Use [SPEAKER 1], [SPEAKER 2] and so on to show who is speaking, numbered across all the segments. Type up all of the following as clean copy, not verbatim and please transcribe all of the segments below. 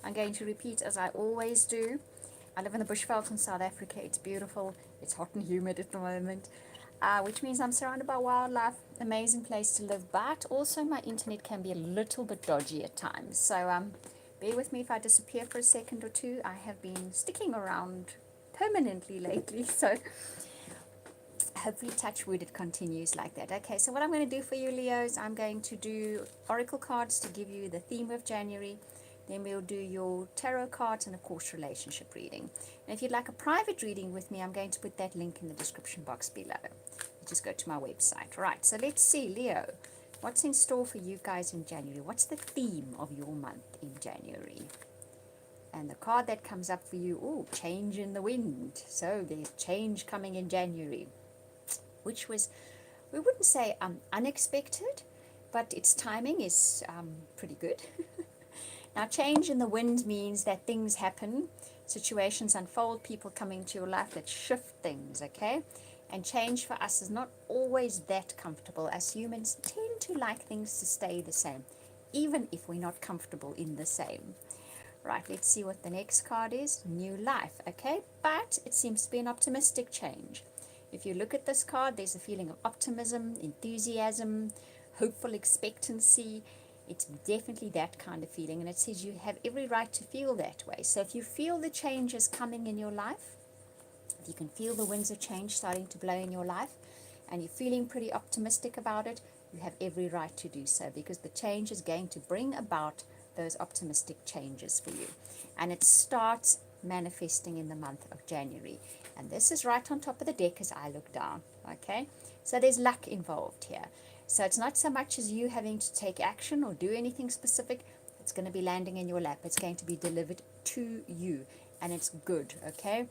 [SPEAKER 1] I'm going to repeat as I always do. I live in the bushveld in South Africa. It's beautiful. It's hot and humid at the moment, which means I'm surrounded by wildlife. Amazing place to live, but also my internet can be a little bit dodgy at times. So bear with me if I disappear for a second or two. I have been sticking around permanently lately, so hopefully, touch wood, it continues like that. Okay, so what I'm going to do for you, Leos, I'm going to do oracle cards to give you the theme of January. Then we'll do your tarot cards and, of course, relationship reading. And if you'd like a private reading with me, I'm going to put that link in the description box below. You just go to my website. Right, so let's see, Leo, what's in store for you guys in January? What's the theme of your month in January? And the card that comes up for you, oh, change in the wind. So there's change coming in January, which was, we wouldn't say unexpected, but its timing is pretty good. Now, change in the wind means that things happen, situations unfold, people come into your life that shift things, okay? And change for us is not always that comfortable. As humans tend to like things to stay the same, even if we're not comfortable in the same. Right, let's see what the next card is. New life, okay? But it seems to be an optimistic change. If you look at this card, there's a feeling of optimism, enthusiasm, hopeful expectancy. It's definitely that kind of feeling, and it says you have every right to feel that way. So if you feel the changes coming in your life, if you can feel the winds of change starting to blow in your life, and you're feeling pretty optimistic about it, you have every right to do so, because the change is going to bring about those optimistic changes for you. And it starts manifesting in the month of January. And this is right on top of the deck as I look down, okay? So there's luck involved here. So it's not so much as you having to take action or do anything specific. It's going to be landing in your lap. It's going to be delivered to you, and it's good, okay?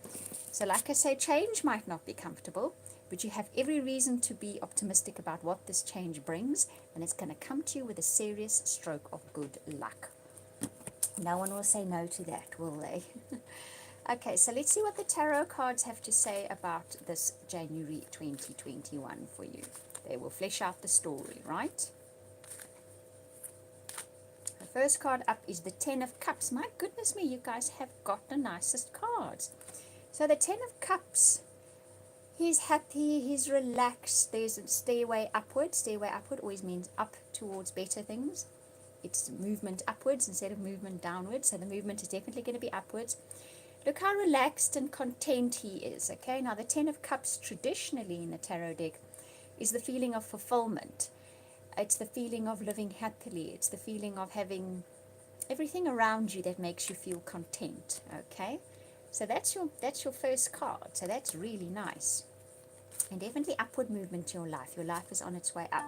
[SPEAKER 1] So like I say, change might not be comfortable, but you have every reason to be optimistic about what this change brings, and it's going to come to you with a serious stroke of good luck. No one will say no to that, will they? Okay, so let's see what the tarot cards have to say about this January 2021 for you. They will flesh out the story, right? The first card up is the Ten of Cups. My goodness me, you guys have got the nicest cards. So the Ten of Cups, he's happy, he's relaxed, there's a stairway upward. Stairway upward always means up towards better things. It's movement upwards instead of movement downwards, so the movement is definitely going to be upwards. Look how relaxed and content he is, okay? Now, the Ten of Cups traditionally in the tarot deck is the feeling of fulfillment. It's the feeling of living happily. It's the feeling of having everything around you that makes you feel content, okay? So that's your first card, so that's really nice. And definitely upward movement in your life. Your life is on its way up.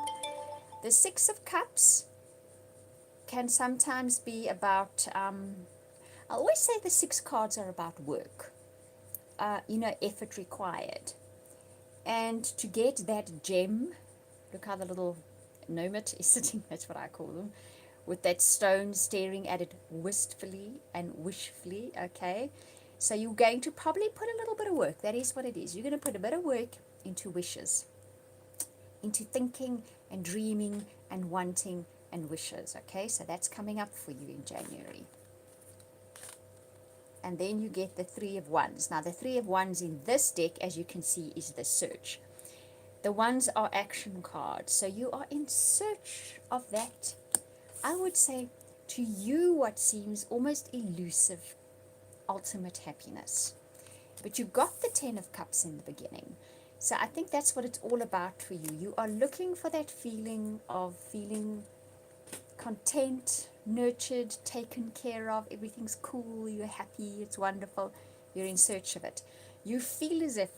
[SPEAKER 1] The Six of Cups can sometimes be about, I always say the six cards are about work, effort required. And to get that gem, look how the little nomad is sitting, that's what I call them, with that stone staring at it wistfully and wishfully, okay? So you're going to probably put a little bit of work. That is what it is. You're going to put a bit of work into wishes, into thinking and dreaming and wanting and wishes, okay? So that's coming up for you in January. And then you get the Three of Wands. Now, the Three of Wands in this deck, as you can see, is the search. The Wands are action cards. So you are in search of that, I would say, to you, what seems almost elusive, ultimate happiness. But you got the Ten of Cups in the beginning. So I think that's what it's all about for you. You are looking for that feeling of feeling content, nurtured, taken care of. Everything's cool, you're happy, it's wonderful. You're in search of it. You feel as if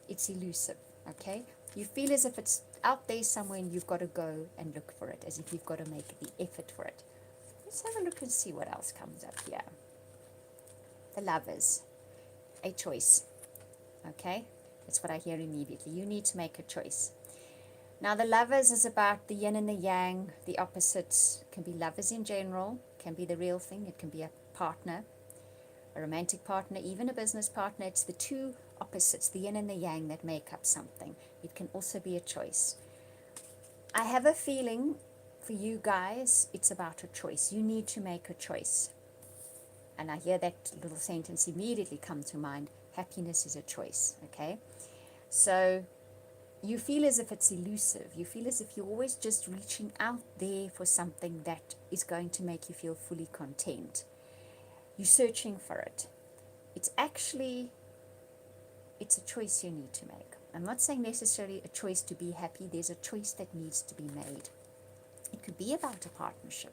[SPEAKER 1] it's elusive, okay? You feel as if it's out there somewhere and you've got to go and look for it, as if you've got to make the effort for it. Let's have a look and see what else comes up here. The Lovers, a choice, okay? That's what I hear immediately. You need to make a choice. Now, the Lovers is about the yin and the yang, the opposites. It can be lovers in general, can be the real thing. It can be a partner, a romantic partner, even a business partner. It's the two opposites, the yin and the yang, that make up something. It can also be a choice. I have a feeling for you guys, it's about a choice. You need to make a choice. and I hear that little sentence immediately come to mind. Happiness is a choice, okay? So you feel as if it's elusive. You feel as if you're always just reaching out there for something that is going to make you feel fully content. You're searching for it. It's actually, it's a choice you need to make. I'm not saying necessarily a choice to be happy. There's a choice that needs to be made. It could be about a partnership.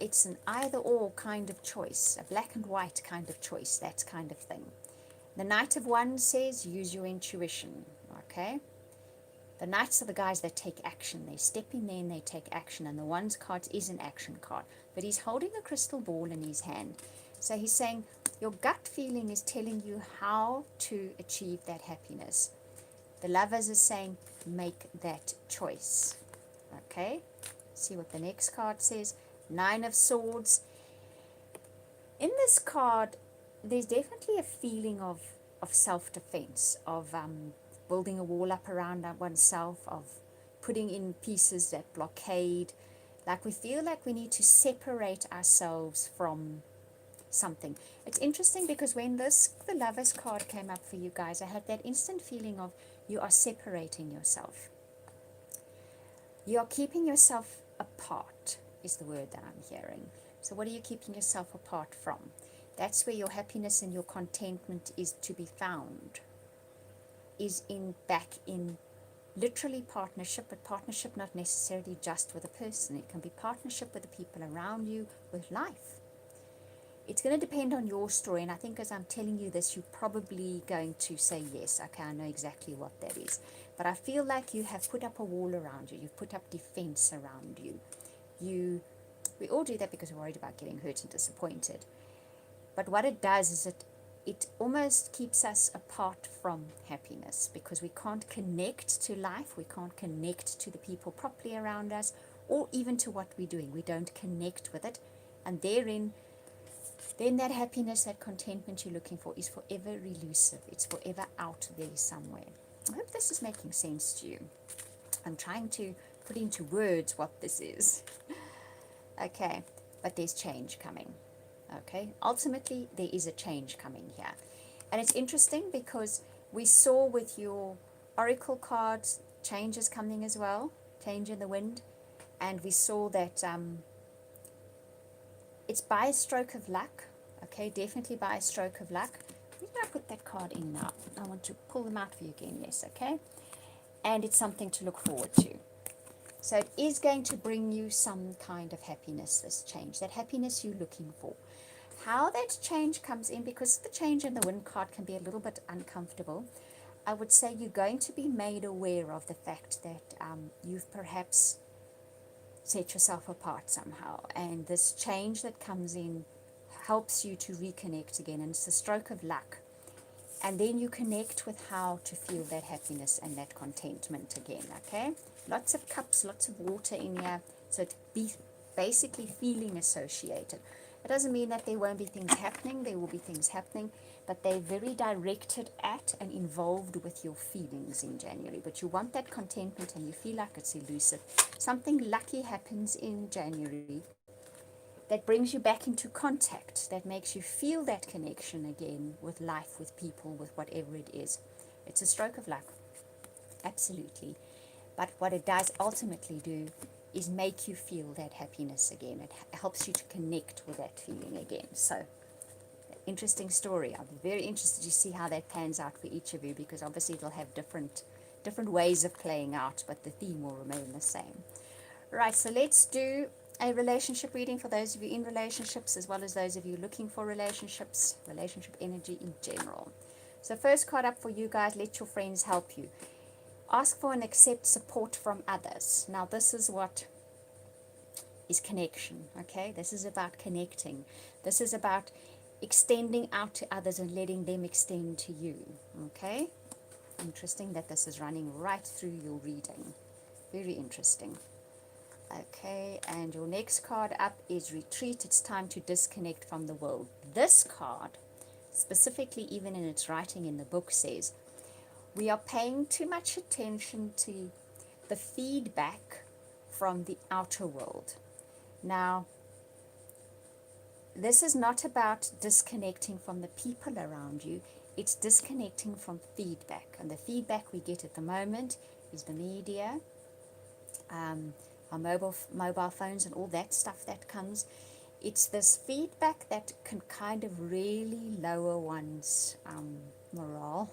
[SPEAKER 1] It's an either or kind of choice, a black and white kind of choice, that kind of thing. The Knight of Wands says use your intuition, okay? The Knights are the guys that take action. They step in there and they take action, and the Wands card is an action card. But he's holding a crystal ball in his hand. So he's saying your gut feeling is telling you how to achieve that happiness. The Lovers is saying make that choice, okay? See what the next card says. Nine of Swords. In this card, there's definitely a feeling of self-defense, of building a wall up around oneself, of putting in pieces that blockade. Like we feel like we need to separate ourselves from something. It's interesting because when the Lovers card came up for you guys, I had that instant feeling of you are separating yourself. You are keeping yourself apart, is the word that I'm hearing. So what are you keeping yourself apart from? That's where your happiness and your contentment is to be found, is back in literally partnership, but partnership not necessarily just with a person. It can be partnership with the people around you, with life. It's going to depend on your story, and I think as I'm telling you this, you're probably going to say, yes, okay, I know exactly what that is. But I feel like you have put up a wall around you. You've put up defense around you. We all do that because we're worried about getting hurt and disappointed. But what it does is it almost keeps us apart from happiness, because we can't connect to life, we can't connect to the people properly around us, or even to what we're doing. We don't connect with it, and then that happiness, that contentment you're looking for is forever elusive. It's forever out there somewhere. I hope this is making sense to you. I'm trying to put into words what this is. Okay, but there's change coming. Okay, ultimately there is a change coming here. And it's interesting because we saw with your oracle cards changes coming as well, change in the wind, and we saw that it's by a stroke of luck. Okay, definitely by a stroke of luck. Where did I put that card in now? I want to pull them out for you again. Yes, okay. And it's something to look forward to. So it is going to bring you some kind of happiness, this change, that happiness you're looking for. How that change comes in, because the change in the wind card can be a little bit uncomfortable, I would say you're going to be made aware of the fact that you've perhaps set yourself apart somehow, and this change that comes in helps you to reconnect again, and it's a stroke of luck. And then you connect with how to feel that happiness and that contentment again, okay? Lots of cups, lots of water in here, so it's basically feeling associated. It doesn't mean that there won't be things happening. There will be things happening, but they're very directed at and involved with your feelings in January. But you want that contentment and you feel like it's elusive. Something lucky happens in January that brings you back into contact, that makes you feel that connection again with life, with people, with whatever it is. It's a stroke of luck, absolutely. But what it does ultimately do is make you feel that happiness again. It helps you to connect with that feeling again. So, interesting story. I'll be very interested to see how that pans out for each of you, because obviously it'll have different ways of playing out, but the theme will remain the same. Right, so let's do a relationship reading for those of you in relationships, as well as those of you looking for relationships, relationship energy in general. So first card up for you guys, let your friends help you. Ask for and accept support from others. Now this is what is connection, okay? This is about connecting. This is about extending out to others and letting them extend to you, okay? Interesting that this is running right through your reading. Very interesting. Okay, and your next card up is retreat. It's time to disconnect from the world. This card, specifically even in its writing in the book, says we are paying too much attention to the feedback from the outer world. Now, this is not about disconnecting from the people around you. It's disconnecting from feedback. And the feedback we get at the moment is the media, our mobile phones and all that stuff that comes. It's this feedback that can kind of really lower one's morale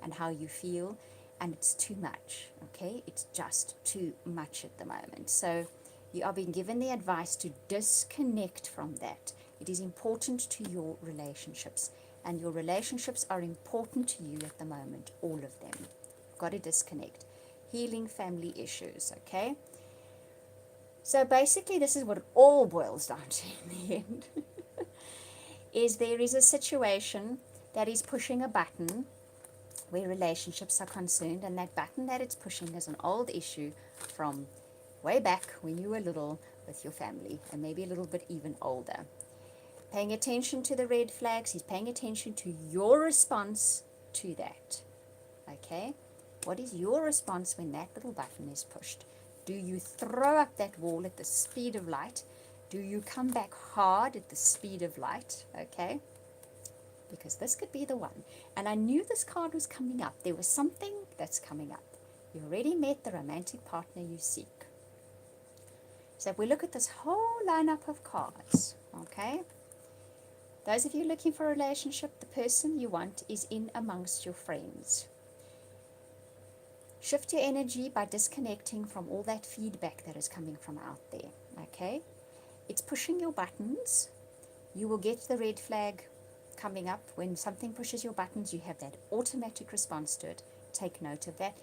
[SPEAKER 1] and how you feel, and it's too much, okay? It's just too much at the moment. So you are being given the advice to disconnect from that. It is important to your relationships, and your relationships are important to you at the moment, all of them. You've got to disconnect. Healing family issues, okay? So basically, this is what it all boils down to in the end, is there is a situation that is pushing a button where relationships are concerned, and that button that it's pushing is an old issue from way back when you were little with your family, and maybe a little bit even older. Paying attention to the red flags, he's paying attention to your response to that. Okay? What is your response when that little button is pushed? Do you throw up that wall at the speed of light? Do you come back hard at the speed of light? Okay? Because this could be the one. And I knew this card was coming up. There was something that's coming up. You already met the romantic partner you seek. So if we look at this whole lineup of cards, okay? Those of you looking for a relationship, the person you want is in amongst your friends. Shift your energy by disconnecting from all that feedback that is coming from out there, okay? It's pushing your buttons. You will get the red flag coming up. When something pushes your buttons, you have that automatic response to it. Take note of that.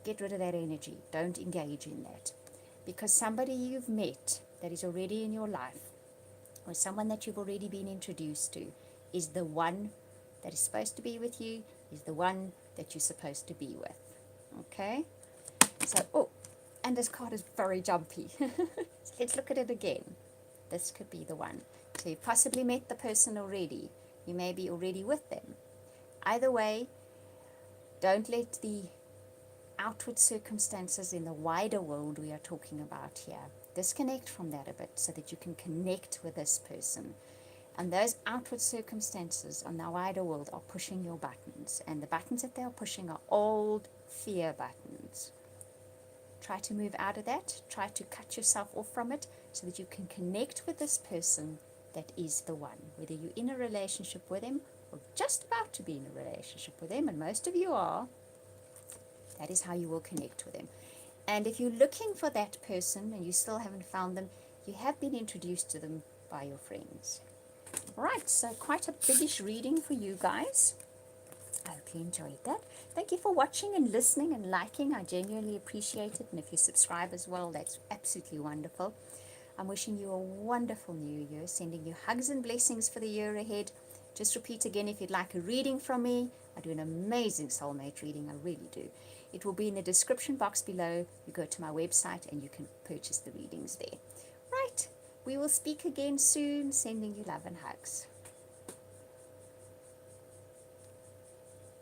[SPEAKER 1] Get rid of that energy. Don't engage in that. Because somebody you've met that is already in your life, or someone that you've already been introduced to, is the one that is supposed to be with you, is the one that you're supposed to be with. Okay? So, oh, and this card is very jumpy. Let's look at it again. This could be the one. So you've possibly met the person already. You may be already with them. Either way, don't let the outward circumstances in the wider world we are talking about here, disconnect from that a bit so that you can connect with this person. And those outward circumstances on the wider world are pushing your buttons. And the buttons that they are pushing are old fear buttons. Try to move out of that. Try to cut yourself off from it so that you can connect with this person that is the one. Whether you're in a relationship with him or just about to be in a relationship with him, and most of you are, that is how you will connect with them. And if you're looking for that person and you still haven't found them, you have been introduced to them by your friends. Right, so quite a biggish reading for you guys. I hope you enjoyed that. Thank you for watching and listening and liking. I genuinely appreciate it. And if you subscribe as well, that's absolutely wonderful. I'm wishing you a wonderful new year, sending you hugs and blessings for the year ahead. Just repeat again, if you'd like a reading from me, I do an amazing soulmate reading, I really do. It will be in the description box below. You go to my website and you can purchase the readings there. Right, we will speak again soon, sending you love and hugs.